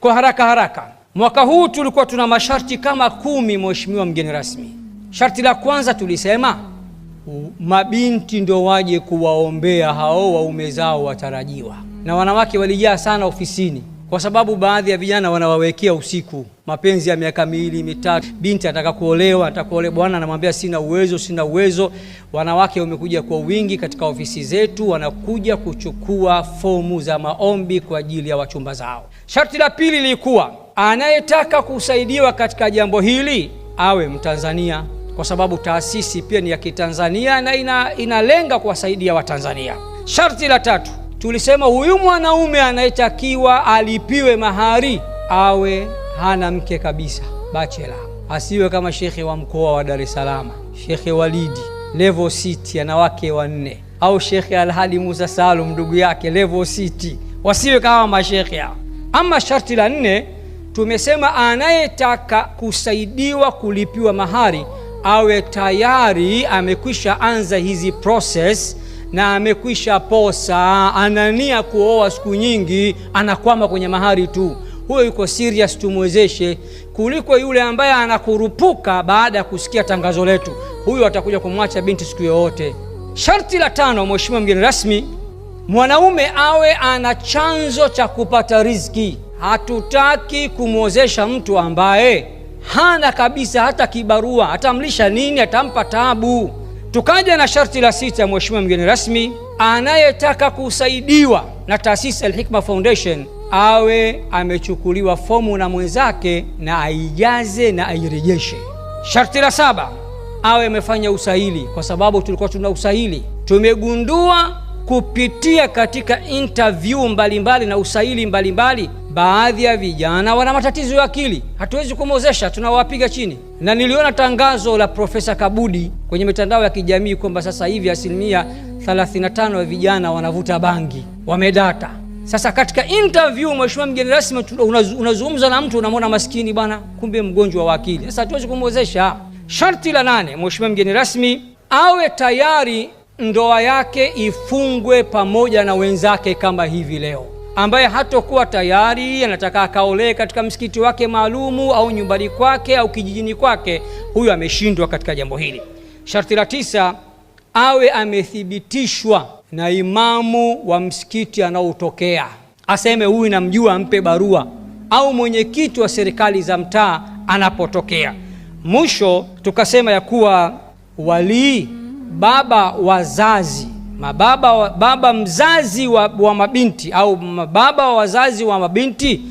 Kwa haraka, mwaka huu tulikuwa tuna masharti kama 10, mheshimiwa mgeni rasmi. Sharti la kwanza tulisema mabinti ndio waje kuwaombea hao waume zao watarajiwa, na wanawake walijaa sana ofisini kwa sababu baadhi ya vijana wanawawekea usiku mapenzi ya miaka 2, 3. Binti ataka kuolewa, bwana anamwambia sina uwezo. Wanawake wamekuja kwa wingi katika ofisi zetu, wanakuja kuchukua fomu za maombi kwa ajili ya wachumba zao. Sharti la pili lilikuwa anayetaka kusaidiwa katika jambo hili awe Mtanzania, kwa sababu taasisi pia ni ya Kitanzania na inalenga kuwasaidia Watanzania. Sharti la tatu tulisema huyu mwanaume anayetakiwa alipiwe mahari awe hana mke kabisa, bachela. Asiwe kama shekhe wa mkoa wa Dar es Salaam, Shekhe Walidi level 6 ana wake 4, au Shekhe Alhadi Musa Salum ndugu yake level 6. Wasiwe kama mashekhe. Ama sharti la 4 tumesema anayetaka kusaidiwa kulipiwa mahari awe tayari amekwisha anza hizi process na amekwisha posa, anania kuoa siku nyingi, anakwama kwenye mahari tu. Huyo yuko serious, tumwezeshe, kuliko yule ambaye anakurupuka baada ya kusikia tangazo letu. Huyo atakuja kumwacha binti siku yoyote. Sharti la 5, mheshimiwa mgeni rasmi, mwanaume awe ana chanzo cha kupata riziki. Hatutaki kumwozesha mtu ambaye hana kabisa hata kibarua, atamlisha nini, atampa taabu. Tukaja na sharti la 6, mheshimiwa mgeni rasmi, anayetaka kusaidiwa na taasisi Al-Hikma Foundation awe amechukuliwa fomu na mwenzake na aijaze na airejeshe. Sharti la 7, awe amefanya usahili, kwa sababu tulikuwa tuna usahili. Tumegundua kupitia katika interview mbalimbali na usahili mbalimbali, baadhi ya vijana wana matatizo ya akili, hatuwezi kumwozesha, tunawapiga chini. Na niliona tangazo la Profesa Kabudi kwenye mitandao ya kijamii kwamba sasa hivi 35% ya vijana wanavuta bangi, wamedata. Sasa katika interview, mheshimiwa mgeni rasmi, unazungumza na mtu unamwona maskini bwana, kumbe mgonjwa wa akili. Sasa hatuwezi kumwozesha. Sharti la 8, mheshimiwa mgeni rasmi, awe tayari ndoa yake ifungwe pamoja na wenzake kama hivi leo. Ambaye hatakuwa tayari anataka akaolee katika msikiti wake maalumu au nyumbani kwake au kijijini kwake, huyu ameshindwa katika jambo hili. Sharti la 9, awe amethibitishwa na imamu wa msikiti anaotokea, aseme huyu namjua, ampe barua, au mwenyekiti wa serikali za mtaa anapotokea. Mwisho tukasema ya kuwa wali, baba wazazi, baba mzazi wa mabinti au baba wa wazazi wa mabinti